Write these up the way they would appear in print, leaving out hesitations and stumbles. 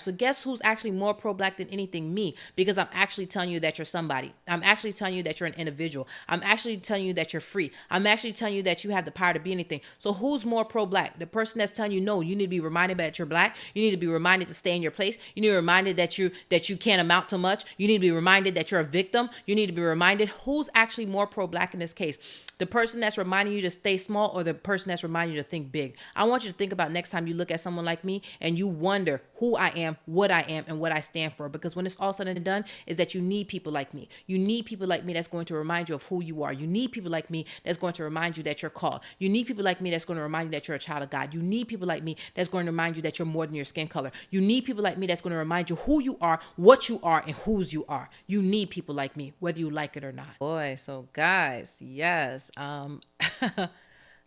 So guess who's actually more pro-black than anything? Me, because I'm actually telling you that you're somebody. I'm actually telling you that you're an individual. I'm actually telling you that you're free. I'm actually telling you that you have the power to be anything. So who's more pro-black? The person that's telling you no, you need to be reminded that you're black. You need to be reminded to stay in your place. You need to be reminded that you can't amount to much. You need to be reminded that you're a victim. You need to be reminded who's actually more pro-black in this case. The person that's reminding you to stay small or the person that's reminding you to think big. I want you to think about next time you look at someone like me and you wonder who I am, what I am, and what I stand for. Because when it's all said and done, is that you need people like me. You need people like me that's going to remind you of who you are. You need people like me that's going to remind you that you're called. You need people like me that's going to remind you that you're a child of God. You need people like me that's going to remind you that you're more than your skin color. You need people like me that's going to remind you who you are, what you are, and whose you are. You need people like me, whether you like it or not. Boy, so guys, yes.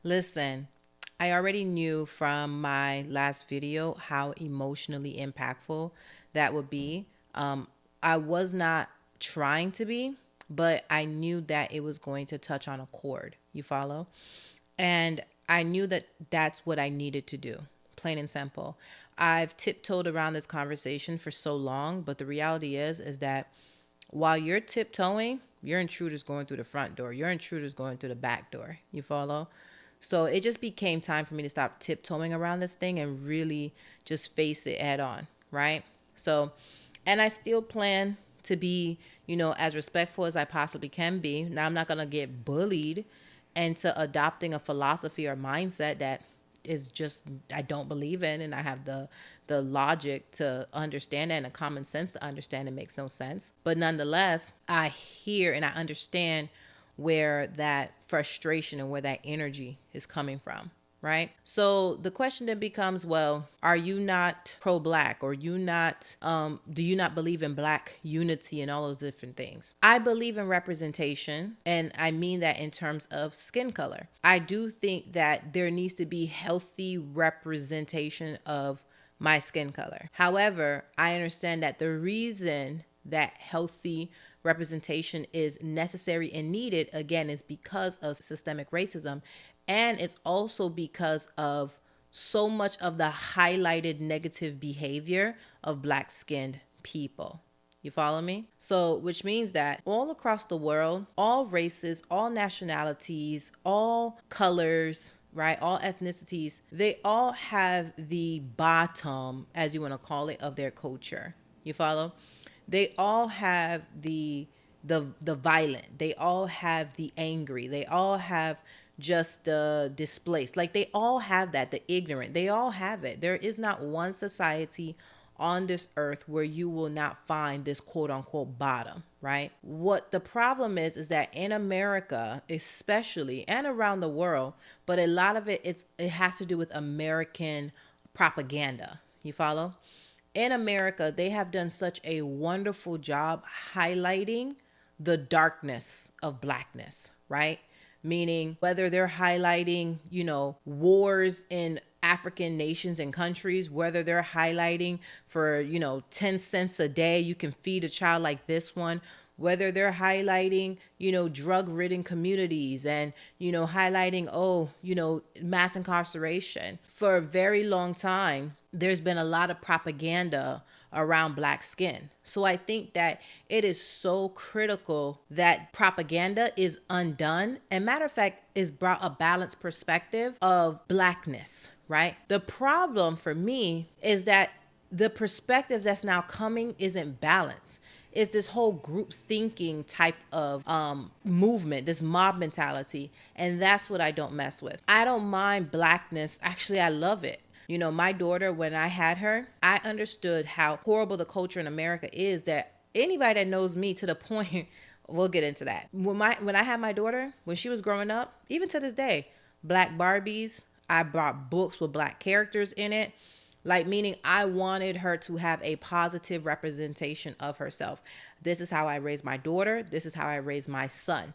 Listen, I already knew from my last video how emotionally impactful that would be. I was not trying to be, but I knew that it was going to touch on a chord. You follow? And I knew that that's what I needed to do, plain and simple. I've tiptoed around this conversation for so long, but the reality is that while you're tiptoeing, your intruder's going through the front door. Your intruder's going through the back door. You follow? So it just became time for me to stop tiptoeing around this thing and really just face it head on, right? So, and I still plan to be, as respectful as I possibly can be. Now, I'm not going to get bullied into adopting a philosophy or mindset that is just I don't believe in, and I have the logic to understand that and the common sense to understand it makes no sense. But nonetheless, I hear and I understand where that frustration and where that energy is coming from, right? So the question then becomes, well, are you not pro-black, or do you not believe in black unity and all those different things? I believe in representation, and I mean that in terms of skin color. I do think that there needs to be healthy representation of my skin color. However, I understand that the reason that healthy representation is necessary and needed, again, is because of systemic racism. And it's also because of so much of the highlighted negative behavior of black-skinned people. You follow me? So, which means that all across the world, all races, all nationalities, all colors, right, all ethnicities, they all have the bottom, as you want to call it, of their culture. You follow? They all have the violent. They all have the angry. They all have just the displaced. Like, they all have that, the ignorant. They all have it. There is not one society on this earth where you will not find this quote unquote bottom, right? What the problem is that in America, especially, and around the world, but a lot of it has to do with American propaganda. You follow? In America, they have done such a wonderful job highlighting the darkness of blackness, right? Meaning whether they're highlighting, wars in African nations and countries, whether they're highlighting for, 10 cents a day, you can feed a child like this one, whether they're highlighting, drug-ridden communities and, highlighting, mass incarceration. For a very long time, there's been a lot of propaganda around black skin. So I think that it is so critical that propaganda is undone. And matter of fact, is brought a balanced perspective of blackness, right? The problem for me is that the perspective that's now coming isn't balanced. It's this whole group thinking type of movement, this mob mentality. And that's what I don't mess with. I don't mind blackness. Actually, I love it. My daughter, when I had her, I understood how horrible the culture in America is, that anybody that knows me to the point, we'll get into that. When I had my daughter, when she was growing up, even to this day, black Barbies, I bought books with black characters in it. Like, meaning I wanted her to have a positive representation of herself. This is how I raised my daughter. This is how I raised my son.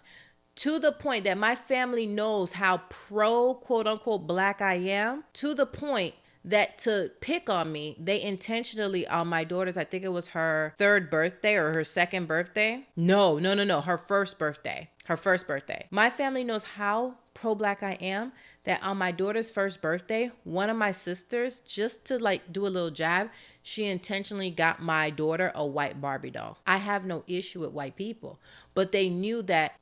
To the point that my family knows how pro, quote unquote, black I am, to the point that to pick on me, they intentionally, on my daughter's, I think it was her third birthday or her second birthday. No, her first birthday. My family knows how pro-black I am, that on my daughter's first birthday, one of my sisters, just to like do a little jab, she intentionally got my daughter a white Barbie doll. I have no issue with white people, but they knew that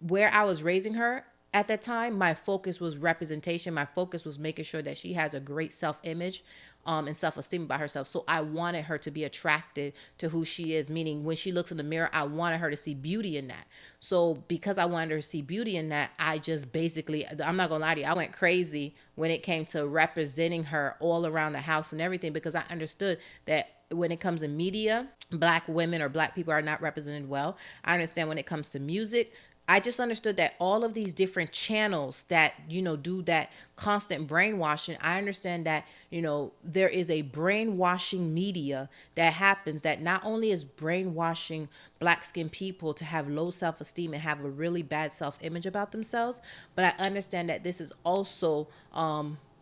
where I was raising her at that time, my focus was representation. My focus was making sure that she has a great self-image and self-esteem about herself. So I wanted her to be attracted to who she is, meaning when she looks in the mirror, I wanted her to see beauty in that. So because I wanted her to see beauty in that, I just basically, I'm not gonna lie to you, I went crazy when it came to representing her all around the house and everything, because I understood that when it comes to media, black women or black people are not represented well. I understand when it comes to music, I just understood that all of these different channels that, do that constant brainwashing, I understand that, there is a brainwashing media that happens that not only is brainwashing black skinned people to have low self-esteem and have a really bad self-image about themselves, but I understand that this is also,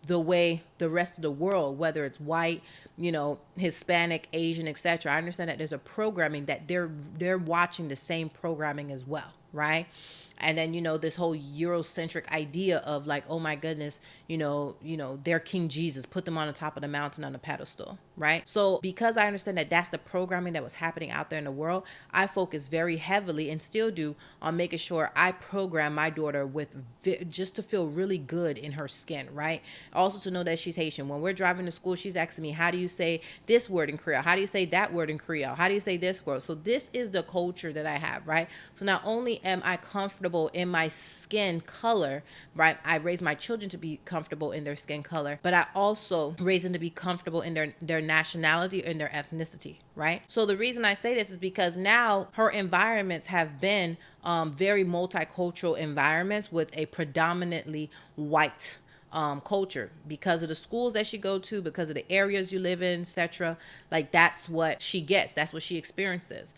the way the rest of the world, whether it's white, Hispanic, Asian, etc. I understand that there's a programming that they're watching the same programming as well, right? And then, this whole Eurocentric idea of like, oh my goodness, they're King Jesus, put them on the top of the mountain on a pedestal, right? So because I understand that that's the programming that was happening out there in the world, I focus very heavily and still do on making sure I program my daughter with just to feel really good in her skin, right? Also to know that she's Haitian. When we're driving to school, she's asking me, how do you say this word in Creole? How do you say that word in Creole? How do you say this word? So this is the culture that I have, right? So not only am I comfortable in my skin color, right? I raise my children to be comfortable in their skin color, but I also raise them to be comfortable in their nationality and their ethnicity, right? So the reason I say this is because now her environments have been very multicultural environments with a predominantly white culture, because of the schools that she go to, because of the areas you live in, etc. Like that's what she gets, that's what she experiences.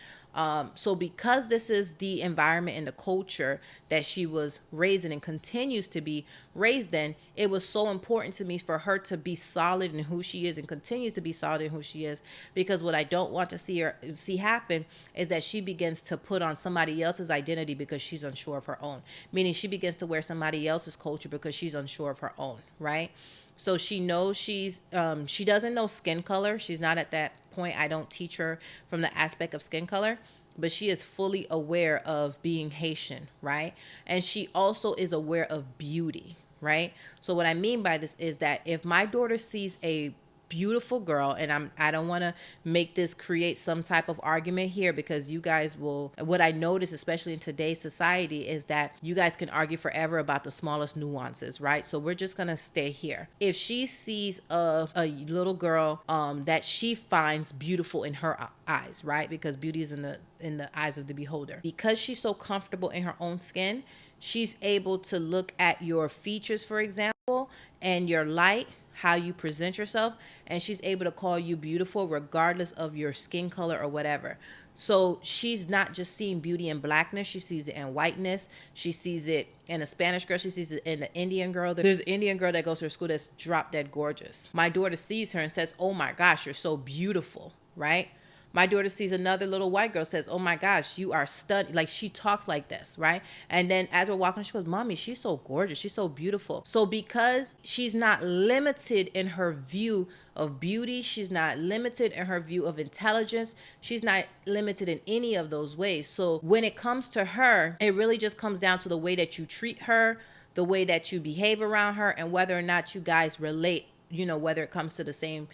So because this is the environment and the culture that she was raised in and continues to be raised in, it was so important to me for her to be solid in who she is and continues to be solid in who she is, because what I don't want to see happen is that she begins to put on somebody else's identity because she's unsure of her own, meaning she begins to wear somebody else's culture because she's unsure of her own, right? So she knows she doesn't know skin color. She's not at that point. I don't teach her from the aspect of skin color, but she is fully aware of being Haitian, right? And she also is aware of beauty, right? So what I mean by this is that if my daughter sees a beautiful girl, and I don't want to make this create some type of argument here, because you guys will, what I notice especially in today's society is that you guys can argue forever about the smallest nuances, right? So we're just gonna stay here. If she sees a little girl that she finds beautiful in her eyes, right? Because beauty is in the eyes of the beholder. Because she's so comfortable in her own skin, she's able to look at your features, for example, and your light, how you present yourself, and she's able to call you beautiful regardless of your skin color or whatever. So she's not just seeing beauty in blackness, she sees it in whiteness, she sees it in a Spanish girl, she sees it in the Indian girl. There's an Indian girl that goes to her school that's drop dead gorgeous. My daughter sees her and says, oh my gosh, you're so beautiful, right? My daughter sees another little white girl, says, oh my gosh, you are stunning. Like, she talks like this, right? And then as we're walking, she goes, mommy, she's so gorgeous. She's so beautiful. So because she's not limited in her view of beauty, she's not limited in her view of intelligence, she's not limited in any of those ways. So when it comes to her, it really just comes down to the way that you treat her, the way that you behave around her, and whether or not you guys relate, whether it comes to the same,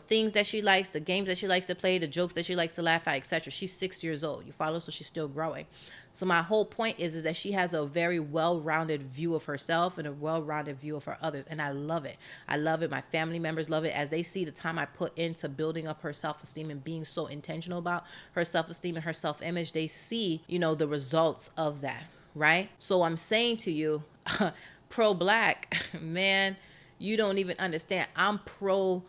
things that she likes, the games that she likes to play, the jokes that she likes to laugh at, etc. She's 6 years old, you follow? So she's still growing. So my whole point is that she has a very well-rounded view of herself and a well-rounded view of her others. And I love it. I love it. My family members love it, as they see the time I put into building up her self-esteem and being so intentional about her self-esteem and her self-image. They see, the results of that, right? So I'm saying to you, pro-black, man, you don't even understand. I'm pro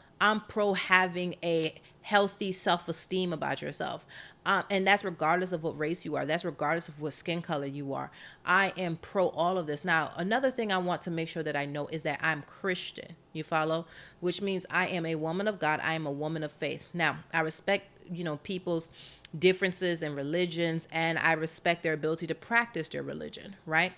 having a healthy self-esteem about yourself. And that's regardless of what race you are. That's regardless of what skin color you are. I am pro all of this. Now, another thing I want to make sure that I know is that I'm Christian. You follow? Which means I am a woman of God. I am a woman of faith. Now, I respect, people's differences in religions, and I respect their ability to practice their religion, right?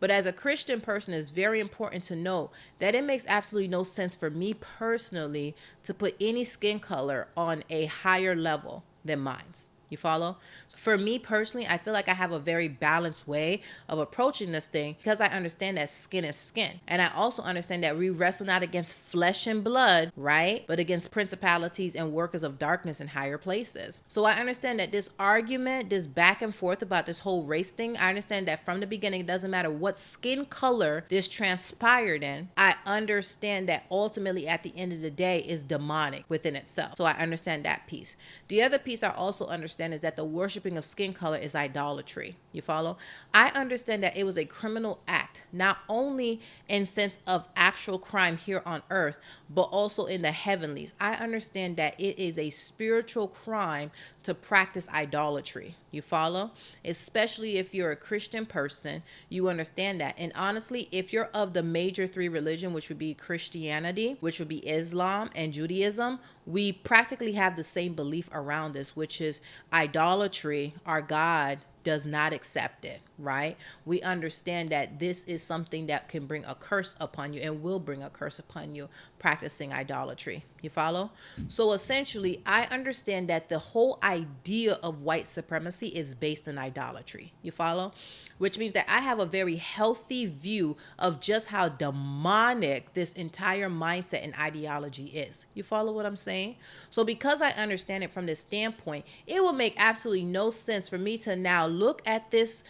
But as a Christian person, it's very important to know that it makes absolutely no sense for me personally to put any skin color on a higher level than mine's. You follow? For me personally, I feel like I have a very balanced way of approaching this thing because I understand that skin is skin. And I also understand that we wrestle not against flesh and blood, right? But against principalities and workers of darkness in higher places. So I understand that this argument, this back and forth about this whole race thing, I understand that from the beginning, it doesn't matter what skin color this transpired in. I understand that ultimately at the end of the day is demonic within itself. So I understand that piece. The other piece I also understand is that the worshiping of skin color is idolatry. You follow? I understand that it was a criminal act, not only in sense of actual crime here on earth, but also in the heavenlies. I understand that it is a spiritual crime to practice idolatry. You follow? Especially if you're a Christian person, you understand that. And honestly, if you're of the major three religion, which would be Christianity, which would be Islam and Judaism, we practically have the same belief around this, which is idolatry. Our God does not accept it, right? We understand that this is something that can bring a curse upon you and will bring a curse upon you practicing idolatry. You follow? So essentially, I understand that the whole idea of white supremacy is based on idolatry. You follow? Which means that I have a very healthy view of just how demonic this entire mindset and ideology is. You follow what I'm saying? So because I understand it from this standpoint, it will make absolutely no sense for me to now look at this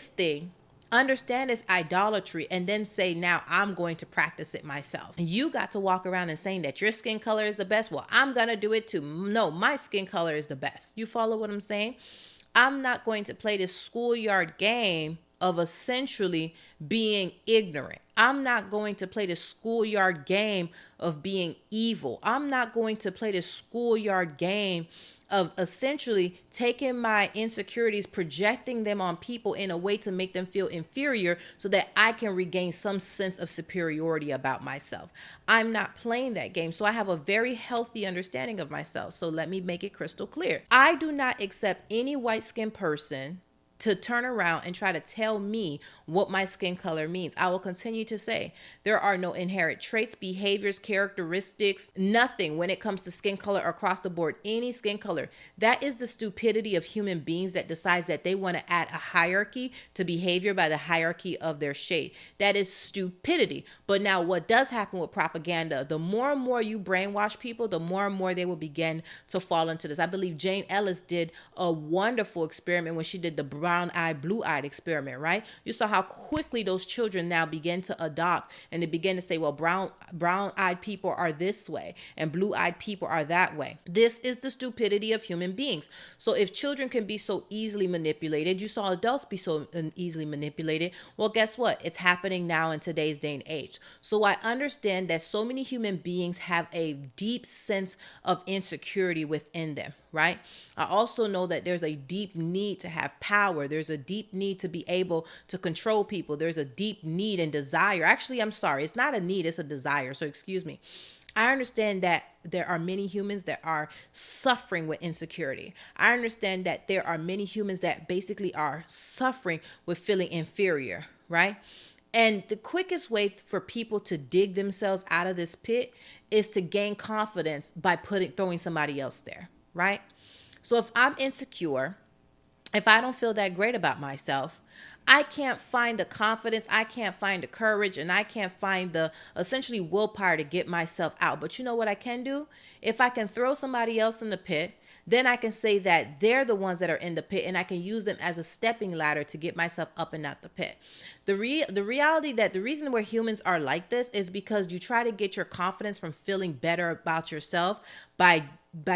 thing, understand it's idolatry, and then say, now I'm going to practice it myself. You got to walk around and saying that your skin color is the best. Well, I'm going to do it too. No, my skin color is the best. You follow what I'm saying? I'm not going to play this schoolyard game of essentially being ignorant. I'm not going to play the schoolyard game of being evil. I'm not going to play the schoolyard game of essentially taking my insecurities, projecting them on people in a way to make them feel inferior so that I can regain some sense of superiority about myself. I'm not playing that game. So I have a very healthy understanding of myself. So let me make it crystal clear. I do not accept any white-skinned person to turn around and try to tell me what my skin color means. I will continue to say there are no inherent traits, behaviors, characteristics, nothing when it comes to skin color across the board, any skin color. That is the stupidity of human beings that decides that they want to add a hierarchy to behavior by the hierarchy of their shade. That is stupidity. But now what does happen with propaganda, the more and more you brainwash people, the more and more they will begin to fall into this. I believe Jane Ellis did a wonderful experiment when she did the brown-eyed, blue-eyed experiment, right? You saw how quickly those children now begin to adopt and they begin to say, well, brown-eyed people are this way and blue-eyed people are that way. This is the stupidity of human beings. So if children can be so easily manipulated, you saw adults be so easily manipulated. Well, guess what? It's happening now in today's day and age. So I understand that so many human beings have a deep sense of insecurity within them, right? I also know that there's a deep need to have power. There's a deep need to be able to control people. There's a deep need and desire. Actually, I'm sorry. It's not a need, it's a desire. So excuse me. I understand that there are many humans that are suffering with insecurity. I understand that there are many humans that basically are suffering with feeling inferior, right? And the quickest way for people to dig themselves out of this pit is to gain confidence by throwing somebody else there, right? So if I'm insecure, if I don't feel that great about myself, I can't find the confidence, I can't find the courage, and I can't find the essentially willpower to get myself out. But you know what I can do? If I can throw somebody else in the pit, then I can say that they're the ones that are in the pit and I can use them as a stepping ladder to get myself up and out the pit. The reality that the reason where humans are like this is because you try to get your confidence from feeling better about yourself by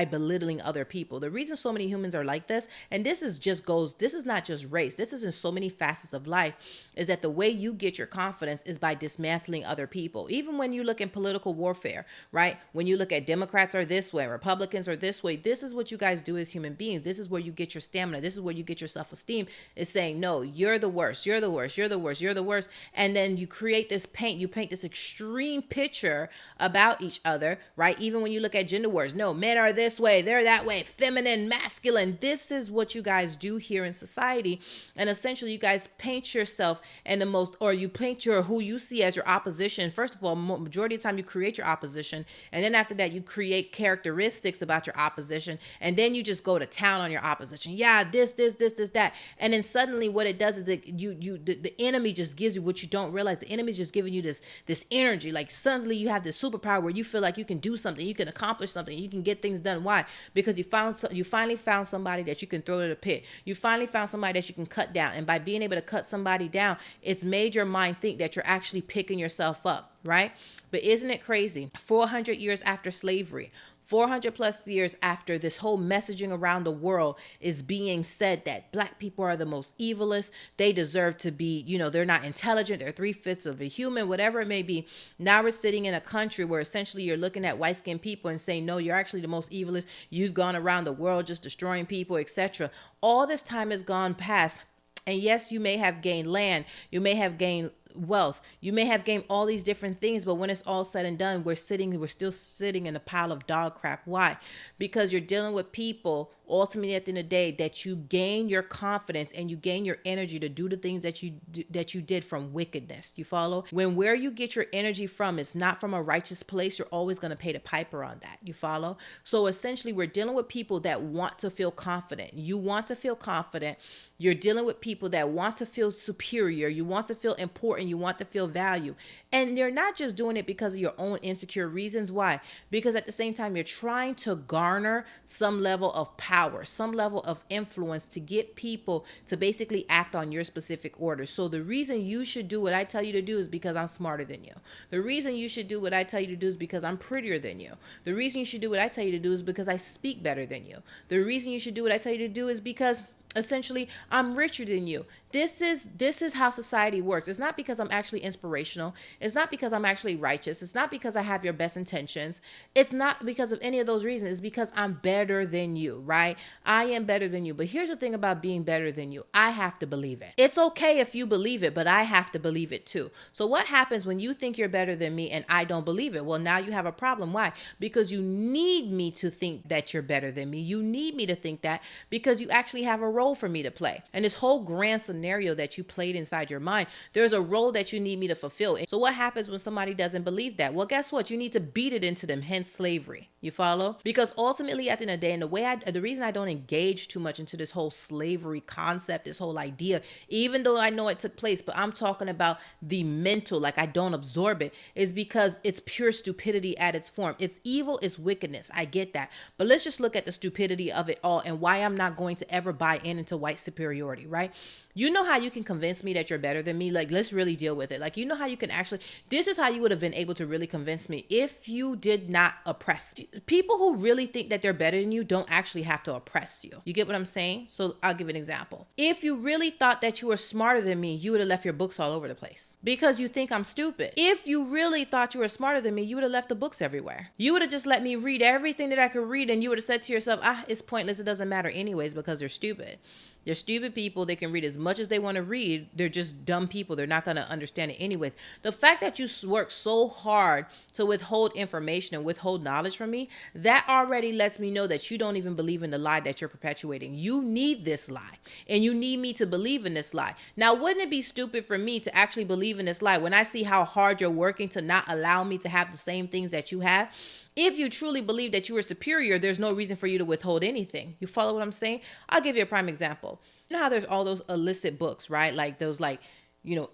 belittling other people. The reason so many humans are like this, and this is not just race, this is in so many facets of life, is that the way you get your confidence is by dismantling other people. Even when you look in political warfare, right? When you look at Democrats are this way, Republicans are this way, this is what you guys do as human beings. This is where you get your stamina. This is where you get your self-esteem, is saying, no, you're the worst, you're the worst, you're the worst, you're the worst. And then you create this you paint this extreme picture about each other, right? Even when you look at gender wars, no, men are are this way, they're that way, feminine, masculine. This is what you guys do here in society. And essentially you guys paint yourself in the most, or you paint your, who you see as your opposition. First of all, majority of the time you create your opposition. And then after that, you create characteristics about your opposition. And then you just go to town on your opposition. Yeah, this, that. And then suddenly what it does is that the enemy just gives you what you don't realize. The enemy is just giving you this energy. Like suddenly you have this superpower where you feel like you can do something, you can accomplish something, you can get things done. Why? Because you finally found somebody that you can throw to the pit. You finally found somebody that you can cut down. And by being able to cut somebody down, it's made your mind think that you're actually picking yourself up, right? But isn't it crazy? 400 years after slavery, 400 plus years after this whole messaging around the world is being said that black people are the most evilest, they deserve to be, they're not intelligent, they're 3/5 of a human, whatever it may be. Now we're sitting in a country where essentially you're looking at white skinned people and saying, no, you're actually the most evilest. You've gone around the world just destroying people, etc. All this time has gone past. And yes, you may have gained land, you may have gained wealth, you may have gained all these different things, but when it's all said and done, we're still sitting in a pile of dog crap. Why? Because you're dealing with people ultimately at the end of the day that you gain your confidence and you gain your energy to do the things that you did from wickedness. You follow? When where you get your energy from is not from a righteous place, you're always going to pay the piper on that. You follow? So essentially we're dealing with people that want to feel confident. You want to feel confident. You're dealing with people that want to feel superior. You want to feel important. You want to feel value. And you're not just doing it because of your own insecure reasons. Why? Because at the same time, you're trying to garner some level of power, some level of influence to get people to basically act on your specific orders. So the reason you should do what I tell you to do is because I'm smarter than you. The reason you should do what I tell you to do is because I'm prettier than you. The reason you should do what I tell you to do is because I speak better than you. The reason you should do what I tell you to do is because essentially I'm richer than you. This is how society works. It's not because I'm actually inspirational. It's not because I'm actually righteous. It's not because I have your best intentions. It's not because of any of those reasons. It's because I'm better than you, right? I am better than you. But here's the thing about being better than you. I have to believe it. It's okay if you believe it, but I have to believe it too. So what happens when you think you're better than me and I don't believe it? Well, now you have a problem. Why? Because you need me to think that you're better than me. You need me to think that because you actually have a role for me to play. And this whole grand scenario that you played inside your mind, there's a role that you need me to fulfill. So what happens when somebody doesn't believe that? Well, guess what? You need to beat it into them, hence slavery. You follow? Because ultimately at the end of the day, and the reason I don't engage too much into this whole slavery concept, this whole idea, even though I know it took place, but I'm talking about the mental, like I don't absorb it, is because it's pure stupidity at its form. It's evil, it's wickedness. I get that. But let's just look at the stupidity of it all and why I'm not going to ever buy into white superiority, right? You know how you can convince me that you're better than me? Like, let's really deal with it. Like, you know how you can actually, this is how you would have been able to really convince me if you did not oppress. People who really think that they're better than you don't actually have to oppress you. You get what I'm saying? So I'll give an example. If you really thought that you were smarter than me, you would have left your books all over the place because you think I'm stupid. If you really thought you were smarter than me, you would have left the books everywhere. You would have just let me read everything that I could read, and you would have said to yourself, it's pointless. It doesn't matter anyways because they're stupid. They're stupid people. They can read as much as they want to read. They're just dumb people. They're not going to understand it anyways. The fact that you work so hard to withhold information and withhold knowledge from me, that already lets me know that you don't even believe in the lie that you're perpetuating. You need this lie, and you need me to believe in this lie. Now, wouldn't it be stupid for me to actually believe in this lie when I see how hard you're working to not allow me to have the same things that you have? If you truly believe that you are superior, there's no reason for you to withhold anything. You follow what I'm saying? I'll give you a prime example. You know how there's all those illicit books, right? Like those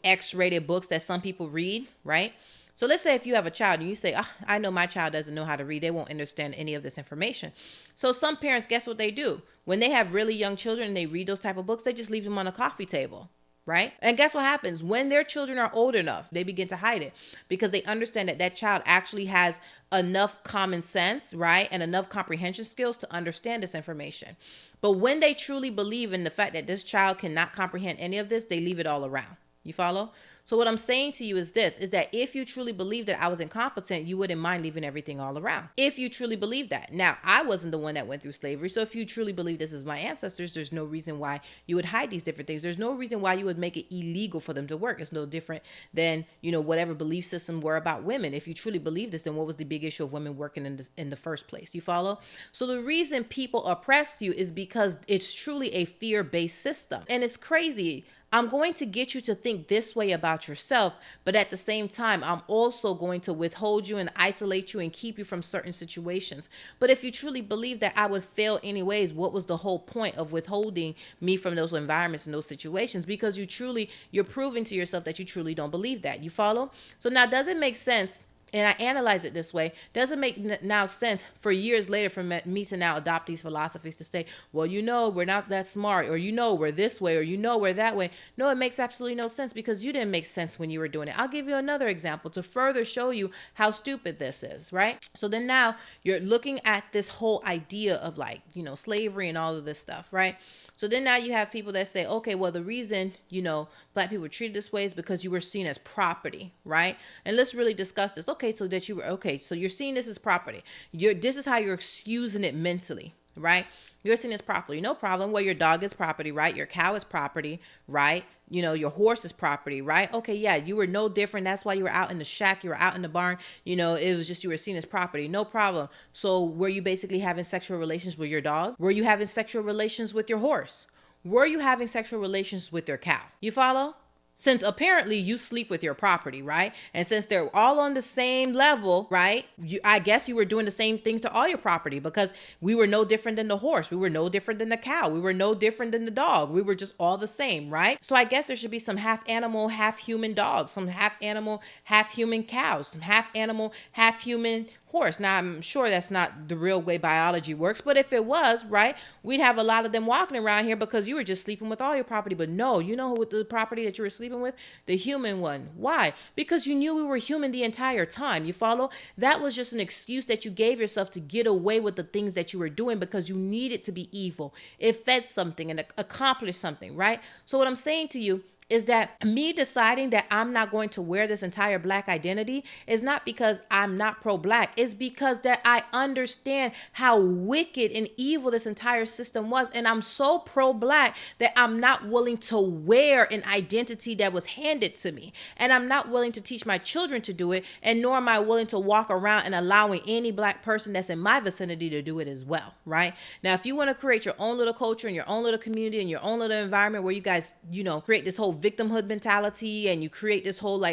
X-rated books that some people read, right? So let's say if you have a child and you say, I know my child doesn't know how to read. They won't understand any of this information. So some parents, guess what they do? When they have really young children and they read those type of books, they just leave them on a coffee table. Right? And guess what happens? When their children are old enough, they begin to hide it because they understand that that child actually has enough common sense, right? And enough comprehension skills to understand this information. But when they truly believe in the fact that this child cannot comprehend any of this, they leave it all around. You follow? So what I'm saying to you is this, is that if you truly believe that I was incompetent, you wouldn't mind leaving everything all around. If you truly believe that. Now, I wasn't the one that went through slavery. So if you truly believe this is my ancestors, there's no reason why you would hide these different things. There's no reason why you would make it illegal for them to work. It's no different than, whatever belief system were about women. If you truly believe this, then what was the big issue of women working in the first place? You follow? So the reason people oppress you is because it's truly a fear-based system. And it's crazy. I'm going to get you to think this way about yourself, but at the same time, I'm also going to withhold you and isolate you and keep you from certain situations. But if you truly believe that I would fail anyways, what was the whole point of withholding me from those environments and those situations? Because you're proving to yourself that you truly don't believe that. You follow? So now, does it make sense? And I analyze it this way. Does it make now sense for years later for me to now adopt these philosophies to say, well, we're not that smart, or we're this way, or we're that way? No, it makes absolutely no sense, because you didn't make sense when you were doing it. I'll give you another example to further show you how stupid this is, right? So then now you're looking at this whole idea of slavery and all of this stuff, right? So then now you have people that say, okay, well, the reason, Black people were treated this way is because you were seen as property, right? And let's really discuss this. Okay, so you're seeing this as property. This is how you're excusing it mentally, right? You're seeing this property, no problem. Well, your dog is property, right? Your cow is property, right? Your horse is property, right? Okay, yeah, you were no different. That's why you were out in the shack, you were out in the barn. It was just you were seen as property, no problem. So were you basically having sexual relations with your dog? Were you having sexual relations with your horse? Were you having sexual relations with your cow? You follow? Since apparently you sleep with your property, right? And since they're all on the same level, right? I guess you were doing the same things to all your property, because we were no different than the horse. We were no different than the cow. We were no different than the dog. We were just all the same, right? So I guess there should be some half animal, half human dogs, some half animal, half human cows, some half animal, half human horse. Now, I'm sure that's not the real way biology works, but if it was, right, we'd have a lot of them walking around here because you were just sleeping with all your property. But no, who the property that you were sleeping with? The human one. Why? Because you knew we were human the entire time. You follow? That was just an excuse that you gave yourself to get away with the things that you were doing, because you needed to be evil. It fed something and accomplished something, right? So what I'm saying to you is that me deciding that I'm not going to wear this entire Black identity is not because I'm not pro-Black. It's because that I understand how wicked and evil this entire system was. And I'm so pro-Black that I'm not willing to wear an identity that was handed to me. And I'm not willing to teach my children to do it. And nor am I willing to walk around and allowing any Black person that's in my vicinity to do it as well, right? Now, if you want to create your own little culture and your own little community and your own little environment where you guys, create this whole victimhood mentality, and you create this whole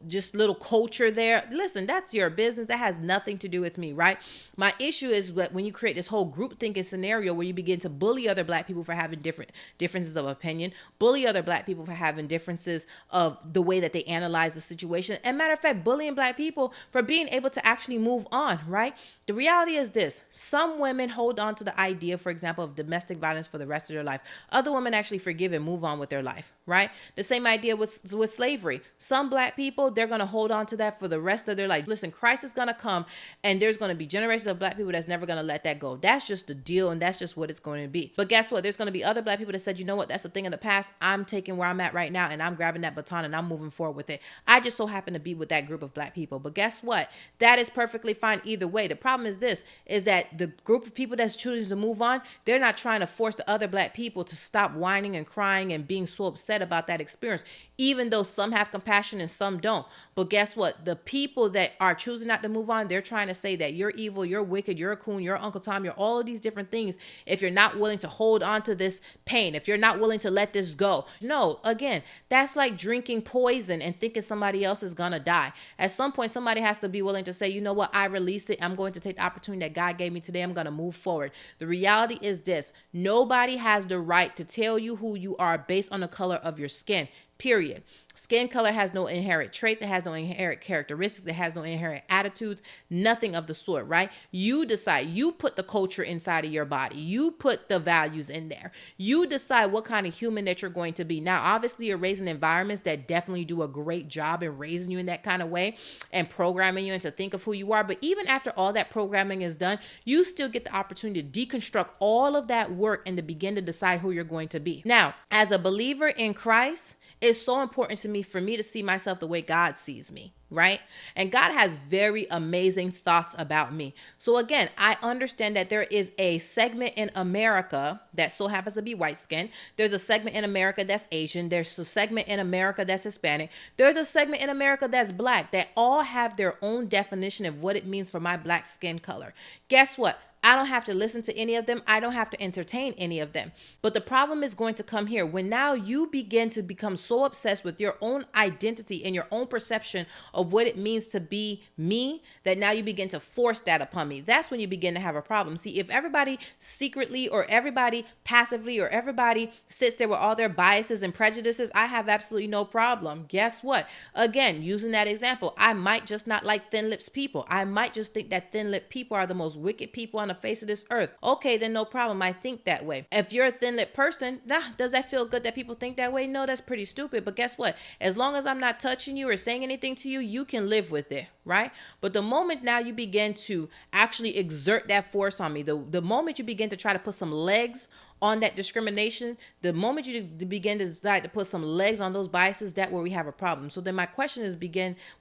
just little culture there, listen, that's your business. That has nothing to do with me, right? My issue is that when you create this whole group thinking scenario where you begin to bully other Black people for having differences of opinion, bully other Black people for having differences of the way that they analyze the situation, and matter of fact, bullying Black people for being able to actually move on, right? The reality is this: some women hold on to the idea, for example, of domestic violence for the rest of their life. Other women actually forgive and move on with their life, right? The same idea with slavery. Some Black people, they're going to hold on to that for the rest of their life. Listen, Christ is going to come, and there's going to be generations of Black people that's never going to let that go. That's just the deal, and that's just what it's going to be. But guess what? There's going to be other Black people that said, you know what? That's a thing in the past. I'm taking where I'm at right now, and I'm grabbing that baton, and I'm moving forward with it. I just so happen to be with that group of Black people. But guess what? That is perfectly fine either way. The problem is this, is that the group of people that's choosing to move on, they're not trying to force the other Black people to stop whining and crying and being so upset about that experience, even though some have compassion and some don't. But guess what? The people that are choosing not to move on, they're trying to say that you're evil, you're wicked, you're a coon, you're Uncle Tom, you're all of these different things if you're not willing to hold on to this pain, if you're not willing to let this go. No, again, that's like drinking poison and thinking somebody else is gonna die. At some point, somebody has to be willing to say, you know what, I release it. I'm going to take the opportunity that God gave me today. I'm gonna move forward. The reality is this: nobody has the right to tell you who you are based on the color of your skin. Period. Skin color has no inherent traits. It has no inherent characteristics. It has no inherent attitudes, nothing of the sort, right? You decide. You put the culture inside of your body. You put the values in there. You decide what kind of human that you're going to be. Now, obviously, you're raised in environments that definitely do a great job in raising you in that kind of way and programming you into think of who you are. But even after all that programming is done, you still get the opportunity to deconstruct all of that work and to begin to decide who you're going to be. Now, as a believer in Christ, it's so important to me for me to see myself the way God sees me, right? And God has very amazing thoughts about me. So again, I understand that there is a segment in America that so happens to be white skin. There's a segment in America that's Asian. There's a segment in America that's Hispanic. There's a segment in America that's black, that all have their own definition of what it means for my black skin color. Guess what? I don't have to listen to any of them. I don't have to entertain any of them. But the problem is going to come here when now you begin to become so obsessed with your own identity and your own perception of what it means to be me, that now you begin to force that upon me. That's when you begin to have a problem. See, if everybody secretly or everybody passively or everybody sits there with all their biases and prejudices, I have absolutely no problem. Guess what? Again, using that example, I might just not like thin-lipped people. I might just think that thin-lipped people are the most wicked people on the face of this earth. Okay, then no problem. I think that way. If you're a thin-lipped person, does that feel good that people think that way? No, that's pretty stupid. But guess what? As long as I'm not touching you or saying anything to you, you can live with it, right? But the moment now you begin to actually exert that force on me, the moment you begin to try to put some legs on that discrimination, the moment you begin to decide to put some legs on those biases, that's where we have a problem. So then my question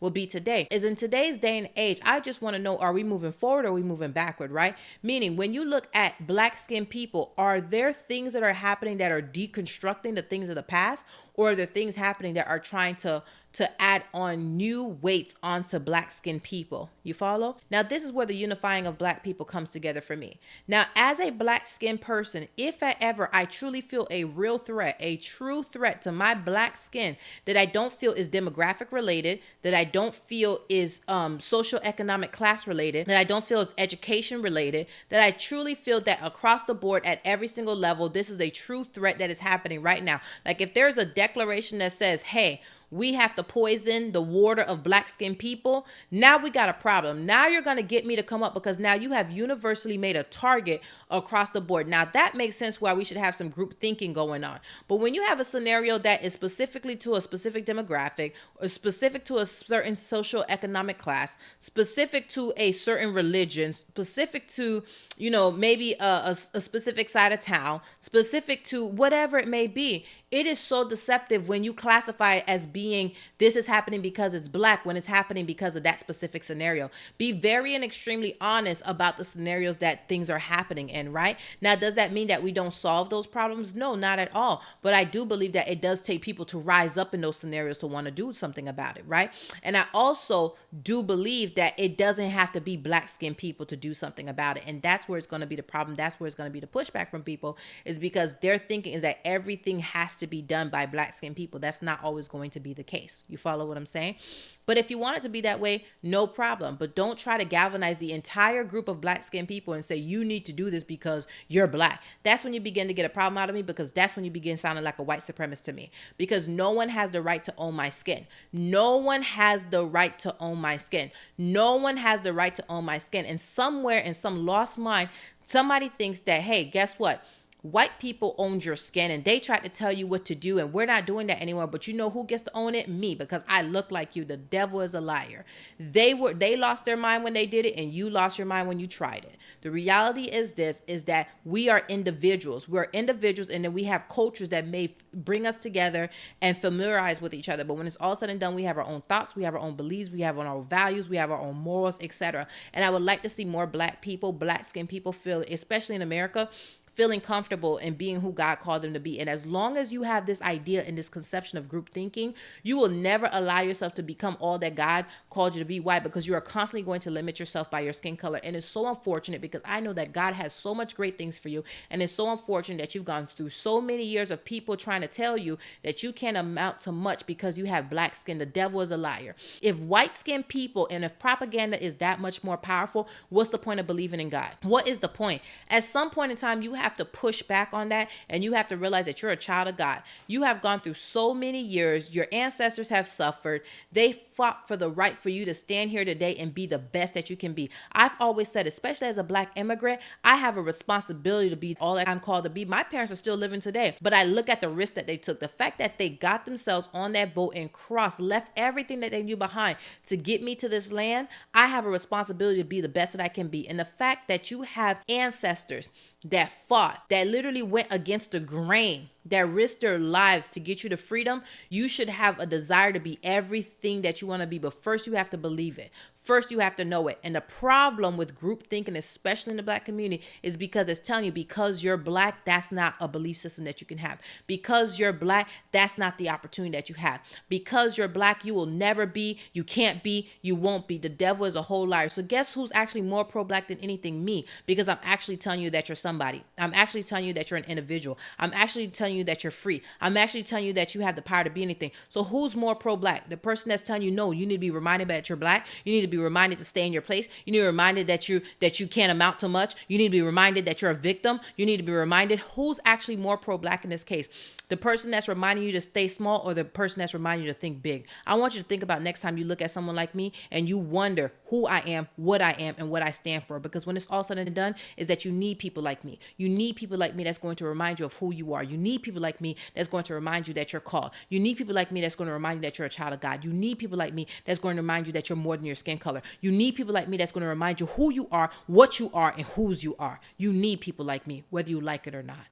will be today, is in today's day and age, I just want to know, are we moving forward or are we moving backward, right? Meaning when you look at black skinned people, are there things that are happening that are deconstructing the things of the past? Or are there things happening that are trying to add on new weights onto black skinned people? You follow? Now, this is where the unifying of black people comes together for me. Now, as a black skinned person, if ever I truly feel a real threat, a true threat to my black skin that I don't feel is demographic related, that I don't feel is social economic class related, that I don't feel is education related, that I truly feel that across the board at every single level, this is a true threat that is happening right now. Like if there's a declaration that says, hey, we have to poison the water of black skinned people, now we got a problem. Now you're going to get me to come up because now you have universally made a target across the board. Now that makes sense why we should have some group thinking going on. But when you have a scenario that is specifically to a specific demographic or specific to a certain social economic class, specific to a certain religion, specific to, maybe a specific side of town, specific to whatever it may be, it is so deceptive when you classify it as being this is happening because it's black when it's happening because of that specific scenario. Be very and extremely honest about the scenarios that things are happening in, right? Now, does that mean that we don't solve those problems? No, not at all. But I do believe that it does take people to rise up in those scenarios to want to do something about it, right? And I also do believe that it doesn't have to be black skinned people to do something about it. And that's where it's going to be the problem. That's where it's going to be the pushback from people, is because their thinking is that everything has to be done by black skinned people. That's not always going to be the case. You follow what I'm saying? But if you want it to be that way, no problem. But don't try to galvanize the entire group of black skinned people and say you need to do this because you're black. That's when you begin to get a problem out of me, because that's when you begin sounding like a white supremacist to me, because no one has the right to own my skin. No one has the right to own my skin. No one has the right to own my skin. And somewhere in some lost mind, somebody thinks that, hey, guess what? White people owned your skin and they tried to tell you what to do, and we're not doing that anymore. But you know who gets to own it? Me, because I look like you. The devil is a liar. They lost their mind when they did it, and you lost your mind when you tried it. The reality is that we are individuals. We're individuals, and then we have cultures that may bring us together and familiarize with each other. But when it's all said and done, we have our own thoughts, we have our own beliefs, we have our own values, we have our own morals, etc. And I would like to see more black people, black skinned people feel, especially in America, feeling comfortable in being who God called them to be. And as long as you have this idea and this conception of group thinking, you will never allow yourself to become all that God called you to be. Why? Because you are constantly going to limit yourself by your skin color. And it's so unfortunate, because I know that God has so much great things for you. And it's so unfortunate that you've gone through so many years of people trying to tell you that you can't amount to much because you have black skin. The devil is a liar. If white skinned people and if propaganda is that much more powerful, what's the point of believing in God? What is the point? At some point in time, you have have to push back on that, and you have to realize that you're a child of God. You have gone through so many years. Your ancestors have suffered. They fought for the right for you to stand here today and be the best that you can be. I've always said, especially as a Black immigrant, I have a responsibility to be all that I'm called to be. My parents are still living today, but I look at the risk that they took. The fact that they got themselves on that boat and crossed, left everything that they knew behind to get me to this land. I have a responsibility to be the best that I can be. And the fact that you have ancestors that fought, that literally went against the grain, that risked their lives to get you to freedom, you should have a desire to be everything that you want to be. But first, you have to believe it. First, you have to know it. And the problem with group thinking, especially in the Black community, is because it's telling you, because you're Black, that's not a belief system that you can have. Because you're Black, that's not the opportunity that you have. Because you're Black, you will never be, you can't be, you won't be. The devil is a whole liar. So guess who's actually more pro-Black than anything? Me. Because I'm actually telling you that you're somebody. I'm actually telling you that you're an individual. I'm actually telling you that you're free. I'm actually telling you that you have the power to be anything. So who's more pro-Black? The person that's telling you, no, you need to be reminded that you're Black. You need to be reminded to stay in your place. You need to be reminded that you can't amount to much. You need to be reminded that you're a victim. You need to be reminded. Who's actually more pro-Black in this case? The person that's reminding you to stay small, or the person that's reminding you to think big? I want you to think about next time you look at someone like me and you wonder who I am, and what I stand for. Because when it's all said and done, is that you need people like me. You need people like me that's going to remind you of who you are. You need people like me that's going to remind you that you're called. You need people like me that's going to remind you that you're a child of God. You need people like me that's going to remind you that you're more than your skin color. You need people like me that's going to remind you who you are, what you are, and whose you are. You need people like me, whether you like it or not.